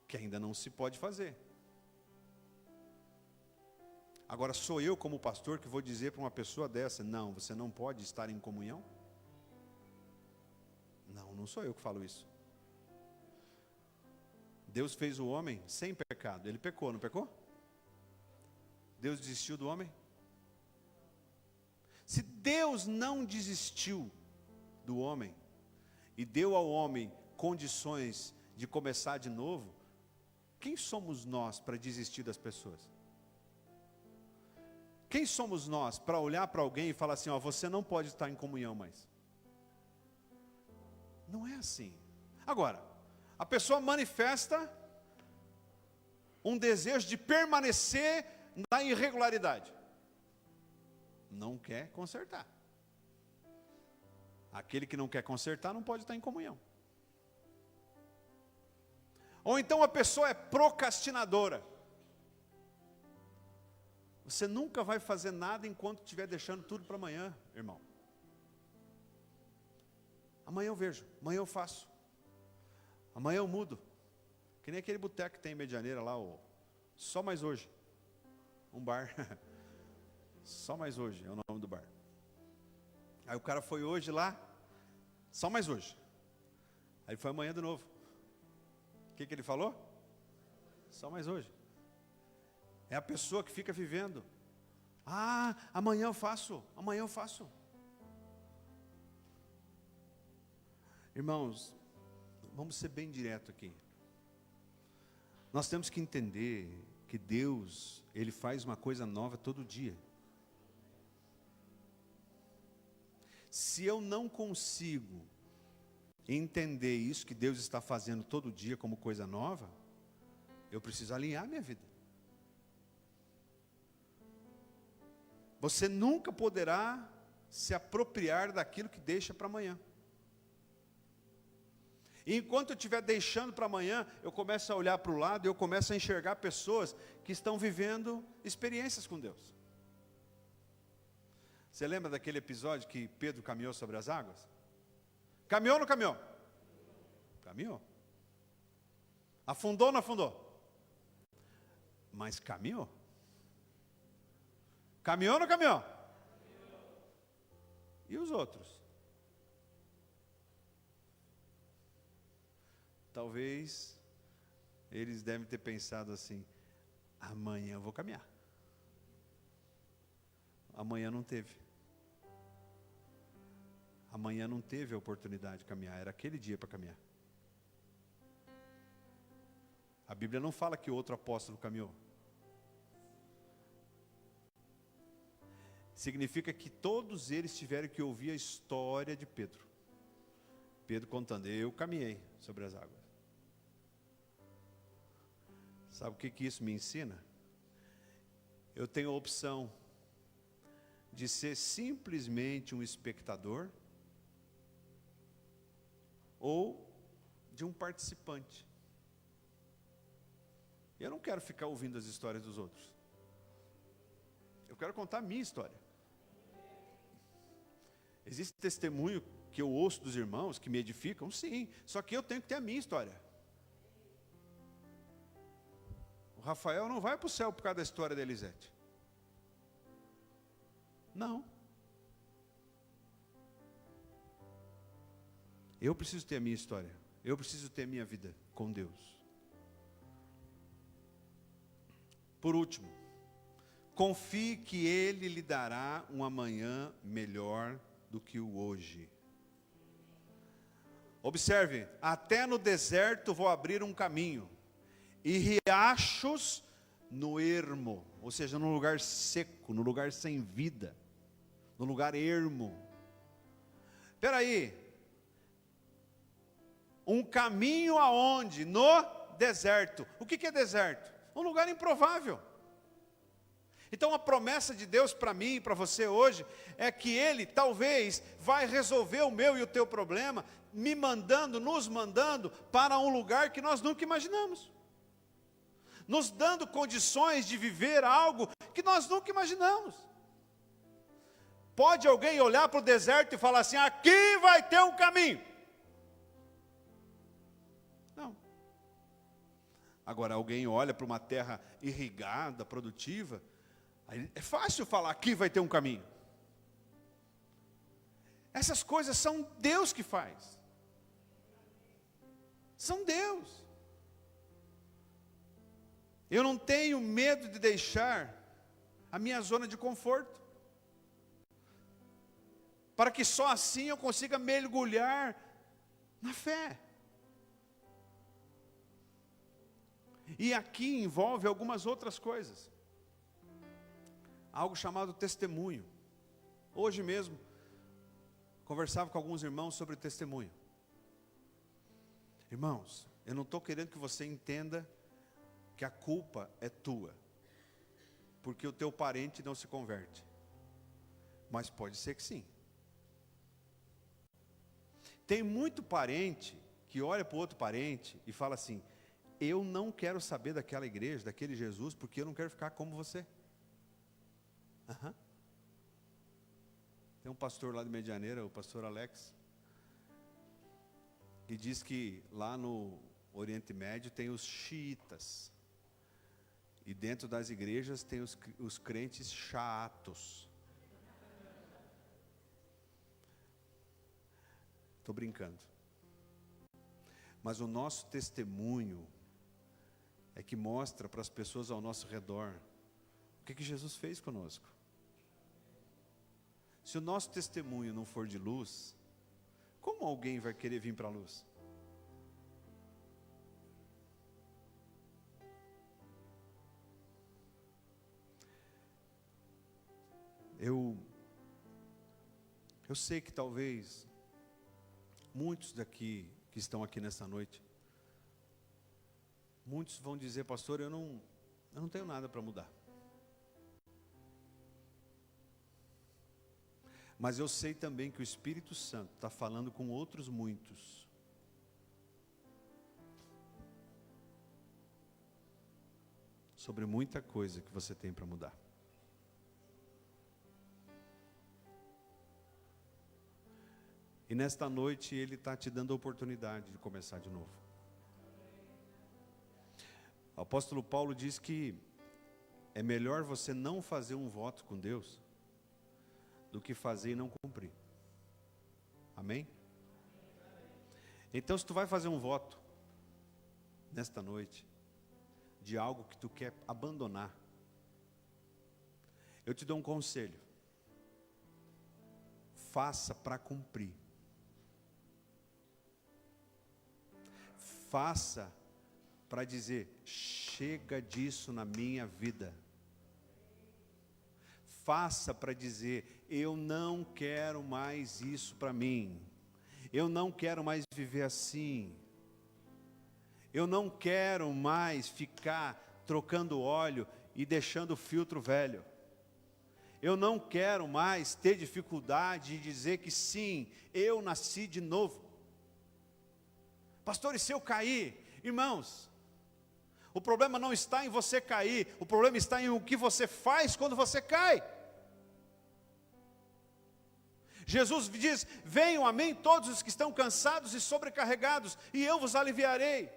que ainda não se pode fazer. Agora, sou eu como pastor que vou dizer para uma pessoa dessa: não, você não pode estar em comunhão? Não sou eu que falo isso. Deus fez o homem sem pecado. Ele pecou, não pecou? Deus desistiu do homem? Se Deus não desistiu do homem e deu ao homem condições de começar de novo, quem somos nós para desistir das pessoas? Quem somos nós para olhar para alguém e falar assim: ó, você não pode estar em comunhão mais? Não é assim. Agora, a pessoa manifesta um desejo de permanecer na irregularidade. Não quer consertar. Aquele que não quer consertar não pode estar em comunhão. Ou então a pessoa é procrastinadora. Você nunca vai fazer nada enquanto estiver deixando tudo para amanhã, irmão. Amanhã eu vejo, amanhã eu faço. Amanhã eu mudo. Que nem aquele boteco que tem em Medianeira lá, só mais hoje. Um bar. Só mais hoje é o nome do bar. Aí o cara foi hoje lá, só mais hoje. Aí foi amanhã de novo. O que ele falou? Só mais hoje. É a pessoa que fica vivendo. Ah, amanhã eu faço, amanhã eu faço. Irmãos, vamos ser bem direto aqui. Nós temos que entender que Deus, Ele faz uma coisa nova todo dia. Se eu não consigo entender isso que Deus está fazendo todo dia como coisa nova, eu preciso alinhar minha vida. Você nunca poderá se apropriar daquilo que deixa para amanhã. E enquanto eu estiver deixando para amanhã, eu começo a olhar para o lado e eu começo a enxergar pessoas que estão vivendo experiências com Deus. Você lembra daquele episódio que Pedro caminhou sobre as águas? Caminhou ou não caminhou? Caminhou. Afundou ou não afundou? Mas caminhou. Caminhou ou não caminhou? E os outros? Talvez eles devem ter pensado assim: amanhã eu vou caminhar. Amanhã não teve. Amanhã não teve a oportunidade de caminhar, era aquele dia para caminhar. A Bíblia não fala que outro apóstolo caminhou. Significa que todos eles tiveram que ouvir a história de Pedro. Pedro contando: eu caminhei sobre as águas. Sabe o que isso me ensina? Eu tenho a opção de ser simplesmente um espectador ou de um participante. Eu não quero ficar ouvindo as histórias dos outros. Eu quero contar a minha história. Existe testemunho que eu ouço dos irmãos que me edificam? Sim, só que eu tenho que ter a minha história. O Rafael não vai para o céu por causa da história da Elisete. Não. Eu preciso ter a minha história. Eu preciso ter a minha vida com Deus. Por último, confie que Ele lhe dará um amanhã melhor do que o hoje. Observe, até no deserto vou abrir um caminho, e riachos no ermo, ou seja, no lugar seco, no lugar sem vida, no lugar ermo. Espera aí, um caminho aonde? No deserto. O que é deserto? Um lugar improvável. Então a promessa de Deus para mim e para você hoje é que Ele talvez vai resolver o meu e o teu problema, me mandando, nos mandando para um lugar que nós nunca imaginamos, nos dando condições de viver algo que nós nunca imaginamos. Pode alguém olhar para o deserto e falar assim: aqui vai ter um caminho? Não. Agora alguém olha para uma terra irrigada, produtiva, aí é fácil falar: aqui vai ter um caminho. Essas coisas são Deus que faz. São Deus. Eu não tenho medo de deixar a minha zona de conforto, para que só assim eu consiga mergulhar na fé. E aqui envolve algumas outras coisas. Algo chamado testemunho. Hoje mesmo, conversava com alguns irmãos sobre testemunho. Irmãos, eu não estou querendo que você entenda que a culpa é tua, porque o teu parente não se converte. Mas pode ser que sim. Tem muito parente que olha para o outro parente e fala assim: eu não quero saber daquela igreja, daquele Jesus, porque eu não quero ficar como você. Uhum. Tem um pastor lá de Medianeira, o pastor Alex, que diz que lá no Oriente Médio tem os xiitas, e dentro das igrejas tem os crentes chatos. Estou brincando. Mas o nosso testemunho é que mostra para as pessoas ao nosso redor o que Jesus fez conosco. Se o nosso testemunho não for de luz, como alguém vai querer vir para a luz? Eu sei que talvez muitos daqui que estão aqui nessa noite, muitos vão dizer: pastor, eu não tenho nada para mudar. Mas eu sei também que o Espírito Santo está falando com outros muitos. Sobre muita coisa que você tem para mudar. E nesta noite Ele está te dando a oportunidade de começar de novo. O apóstolo Paulo diz que é melhor você não fazer um voto com Deus do que fazer e não cumprir. Amém? Então, se tu vai fazer um voto nesta noite de algo que tu quer abandonar, eu te dou um conselho: faça para cumprir. Faça para dizer: chega disso na minha vida. Faça para dizer: eu não quero mais isso para mim. Eu não quero mais viver assim. Eu não quero mais ficar trocando óleo e deixando o filtro velho. Eu não quero mais ter dificuldade de dizer que sim, eu nasci de novo. Pastor, e se eu cair? Irmãos, o problema não está em você cair, o problema está em o que você faz quando você cai. Jesus diz: venham a mim todos os que estão cansados e sobrecarregados, e eu vos aliviarei.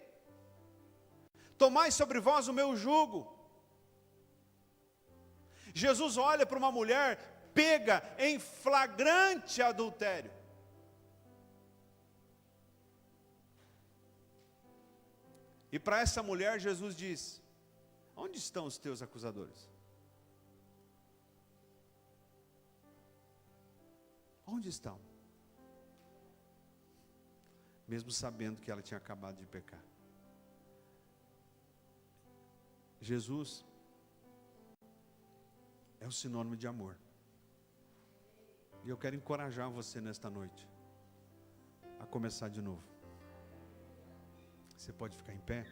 Tomai sobre vós o meu jugo. Jesus olha para uma mulher pega em flagrante adultério. E para essa mulher Jesus diz: onde estão os teus acusadores? Onde estão? Mesmo sabendo que ela tinha acabado de pecar. Jesus é o sinônimo de amor. E eu quero encorajar você nesta noite a começar de novo. Você pode ficar em pé?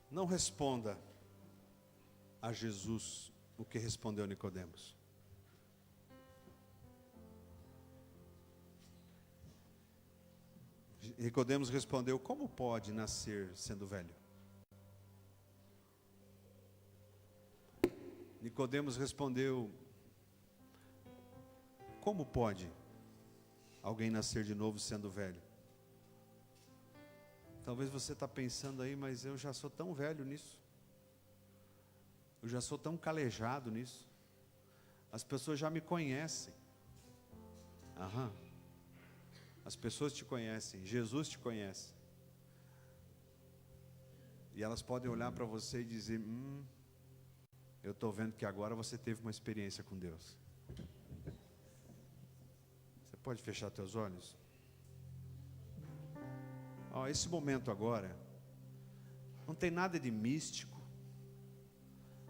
Não responda a Jesus o que respondeu Nicodemos. Nicodemos respondeu: como pode nascer sendo velho? Nicodemos respondeu: como pode alguém nascer de novo sendo velho? Talvez você está pensando aí: mas eu já sou tão velho nisso. Eu já sou tão calejado nisso. As pessoas já me conhecem. Aham. As pessoas te conhecem, Jesus te conhece. E elas podem olhar para você e dizer: eu estou vendo que agora você teve uma experiência com Deus. Você pode fechar teus olhos? Esse momento agora, não tem nada de místico,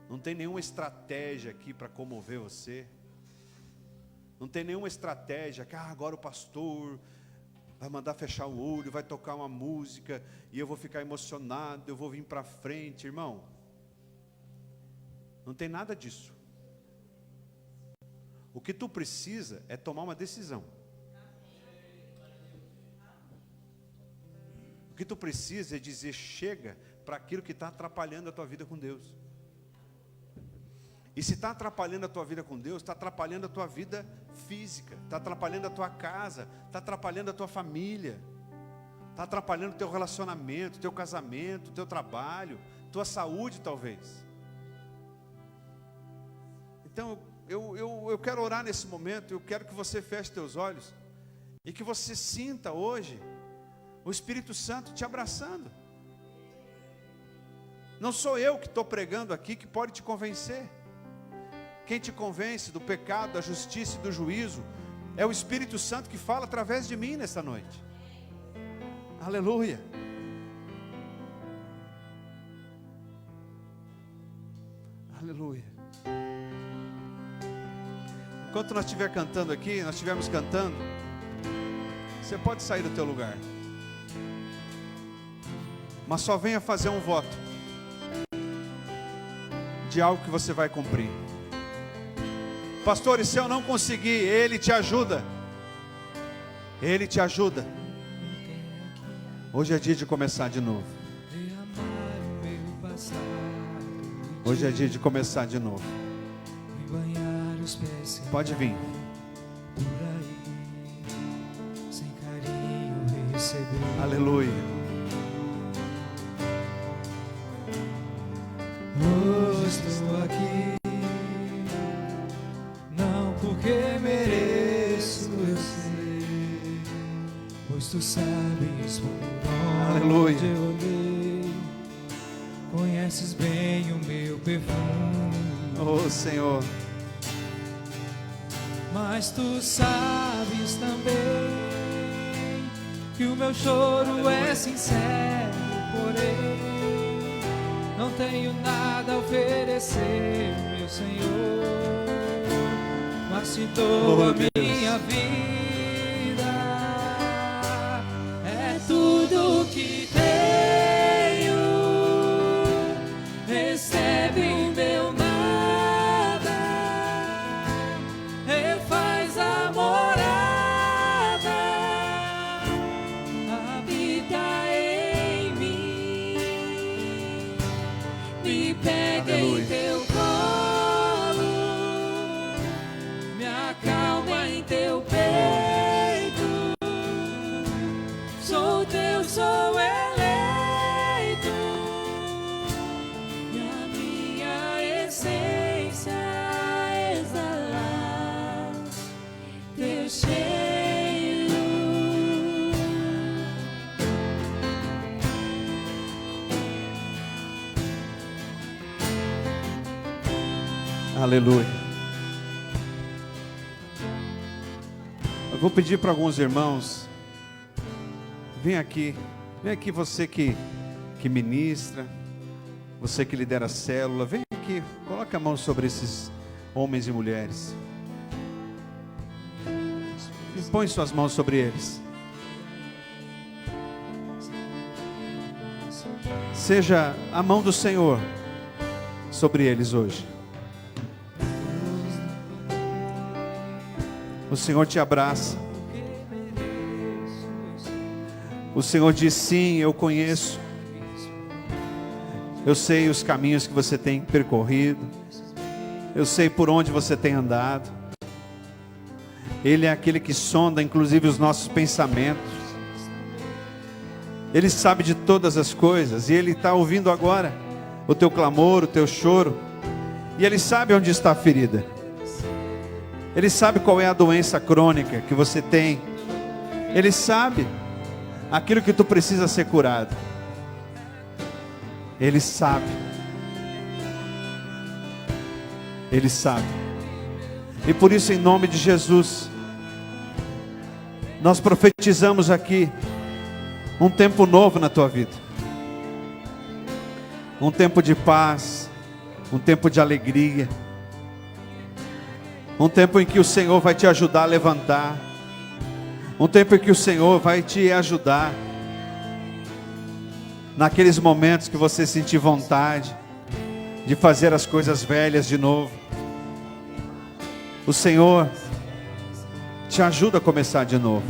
não tem nenhuma estratégia aqui para comover você, não tem nenhuma estratégia que agora o pastor vai mandar fechar o olho, vai tocar uma música e eu vou ficar emocionado, eu vou vir para frente. Irmão, não tem nada disso. O que tu precisa é tomar uma decisão. O que tu precisa é dizer chega para aquilo que está atrapalhando a tua vida com Deus. E se está atrapalhando a tua vida com Deus, está atrapalhando a tua vida física, está atrapalhando a tua casa, está atrapalhando a tua família. Está atrapalhando o teu relacionamento, teu casamento, teu trabalho, tua saúde talvez. Então, eu quero orar nesse momento, eu quero que você feche teus olhos e que você sinta hoje o Espírito Santo te abraçando. Não sou eu que estou pregando aqui que pode te convencer. Quem te convence do pecado, da justiça e do juízo é o Espírito Santo que fala através de mim nesta noite. Aleluia. Aleluia. Enquanto nós estivermos cantando aqui, você pode sair do teu lugar. Mas só venha fazer um voto de algo que você vai cumprir. Pastor, e se eu não conseguir? Ele te ajuda. Ele te ajuda. Hoje é dia de começar de novo. Hoje é dia de começar de novo. Pode vir. Aleluia. Hoje estou aqui, não porque mereço, eu sei, pois tu sabes por Aleluia. onde eu andei, conheces bem o meu perfume. Oh Senhor. Mas tu sabes também que o meu choro é sincero, porém não tenho nada a oferecer, meu Senhor, mas te dou a minha vida, é tudo que tenho, recebe o meu nada, refaz a morada, habita em mim, me pega em teu colo, me acalma em teu peito, sou teu, sou eleito, e a minha essência exalar teu cheiro. Aleluia. Eu vou pedir para alguns irmãos. Vem aqui você que ministra, você que lidera a célula, vem aqui, coloca a mão sobre esses homens e mulheres. E põe suas mãos sobre eles. Seja a mão do Senhor sobre eles hoje. O Senhor te abraça. O Senhor diz: sim, eu conheço. Eu sei os caminhos que você tem percorrido. Eu sei por onde você tem andado. Ele é aquele que sonda inclusive os nossos pensamentos. Ele sabe de todas as coisas. E Ele está ouvindo agora o teu clamor, o teu choro. E Ele sabe onde está a ferida. Ele sabe qual é a doença crônica que você tem. Ele sabe aquilo que tu precisa ser curado. Ele sabe. Ele sabe. E por isso, em nome de Jesus, nós profetizamos aqui um tempo novo na tua vida. Um tempo de paz, um tempo de alegria. Um tempo em que o Senhor vai te ajudar a levantar. Um tempo em que o Senhor vai te ajudar naqueles momentos que você sentir vontade de fazer as coisas velhas de novo. O Senhor te ajuda a começar de novo.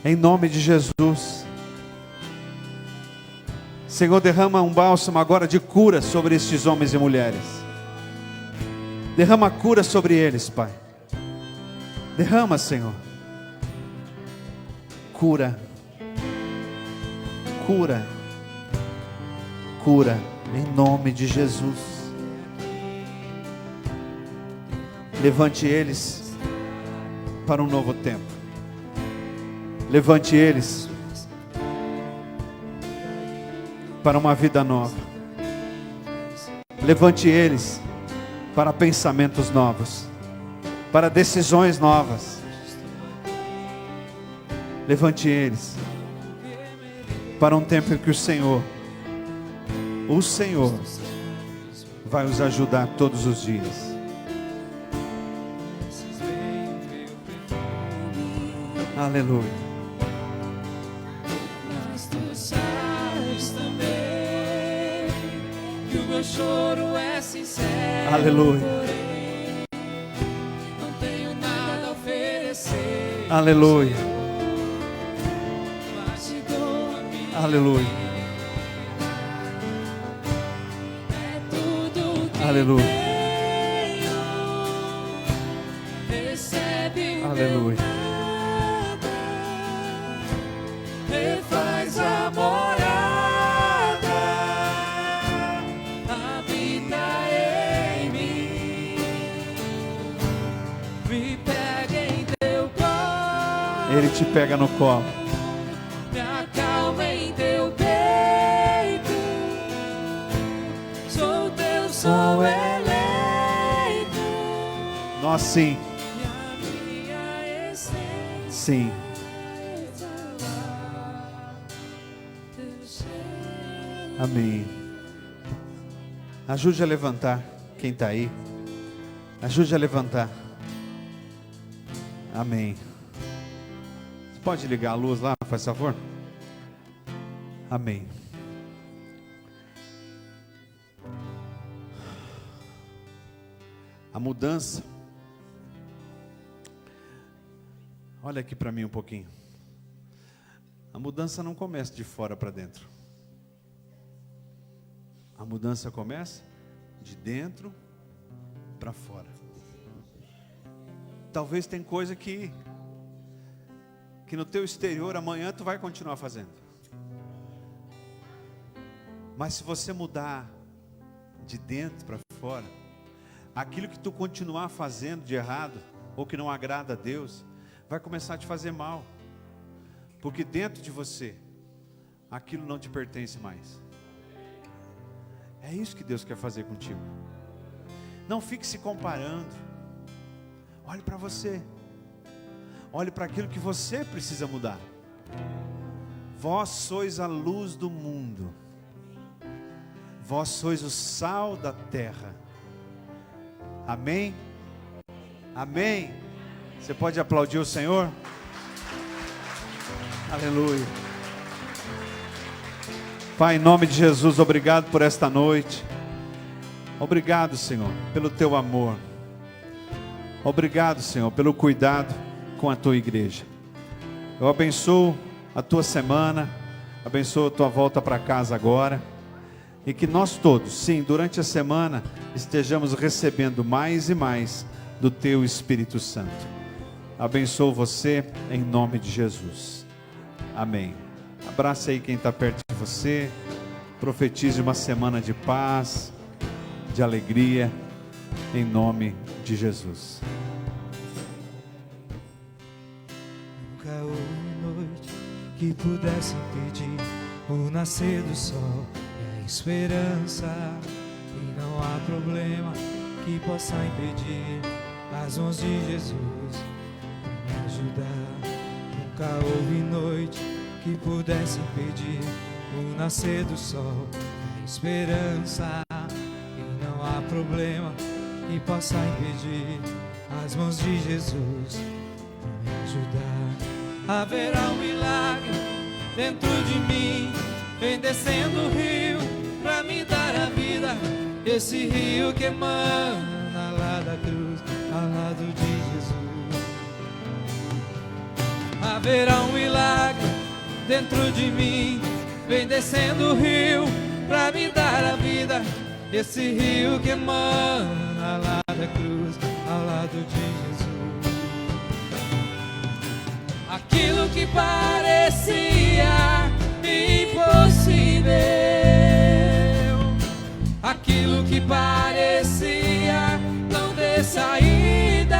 Em nome de Jesus. Senhor, derrama um bálsamo agora de cura sobre estes homens e mulheres. Derrama cura sobre eles, Pai. Derrama, Senhor. Cura. cura, cura, em nome de Jesus. Levante eles para um novo tempo. Levante eles para uma vida nova. Levante eles para pensamentos novos, para decisões novas. Levante eles para um tempo em que o Senhor vai os ajudar todos os dias. Aleluia. Mas tu sabes também que o meu choro é sincero. Aleluia. Porém, não tenho nada a oferecer. Aleluia. Mas te dou a minha. Aleluia. É tudo que Aleluia. tenho. Recebe o Aleluia. meu refaz a morada, habita em mim, me pega em teu colo, Ele te pega no colo. me acalma em teu peito, sou teu sol eleito, Nós sim, e a minha essência. sim. Amém. Ajude a levantar quem está aí. Ajude a levantar. Amém. Você pode ligar a luz lá, faz favor? Amém. A mudança. Olha aqui para mim um pouquinho. A mudança não começa de fora para dentro. A mudança começa de dentro para fora. Talvez tem coisa que no teu exterior amanhã tu vai continuar fazendo. Mas se você mudar de dentro para fora, aquilo que tu continuar fazendo de errado ou que não agrada a Deus, vai começar a te fazer mal. Porque dentro de você, aquilo não te pertence mais. É isso que Deus quer fazer contigo. Não fique se comparando. Olhe para você. Olhe para aquilo que você precisa mudar. Vós sois a luz do mundo. Vós sois o sal da terra. Amém? Amém? Você pode aplaudir o Senhor? Aleluia. Pai, em nome de Jesus, obrigado por esta noite. Obrigado, Senhor, pelo teu amor. Obrigado, Senhor, pelo cuidado com a tua igreja. Eu abençoo a tua semana, abençoo a tua volta para casa agora. E que nós todos, sim, durante a semana, estejamos recebendo mais e mais do teu Espírito Santo. Abençoo você em nome de Jesus. Amém. Abraça aí quem está perto de você. Profetize uma semana de paz, de alegria, em nome de Jesus. Nunca houve noite que pudesse impedir o nascer do sol e a esperança. E não há problema que possa impedir as mãos de Jesus para me ajudar. Nunca houve noite que pudesse impedir o nascer do sol e a esperança. E não há problema que possa impedir as mãos de Jesus para me ajudar. Haverá um milagre dentro de mim, vem descendo o rio para me dar a vida. Esse rio que emana lá da cruz, ao lado de Jesus. Haverá um milagre dentro de mim, vem descendo o rio para me dar a vida. Esse rio que emana lá da cruz, ao lado de Jesus. Aquilo que parecia impossível. Aquilo que parecia não ter saída,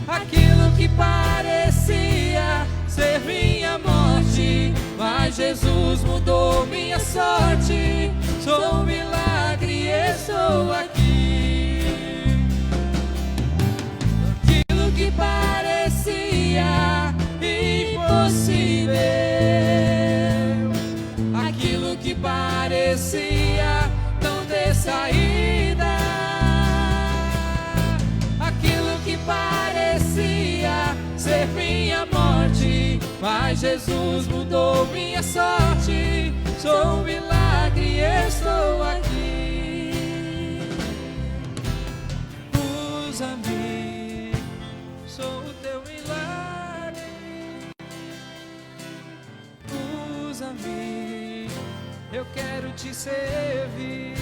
aquilo que parecia ser minha morte, mas Jesus mudou minha sorte. Sou um milagre, estou aqui. Aquilo que parecia impossível, aquilo que parecia não ter saída, aquilo que parecia ser minha morte, mas Jesus mudou minha sorte. Sou um milagre, estou aqui. Usa-me, sou o teu milagre. Usa-me, eu quero te servir.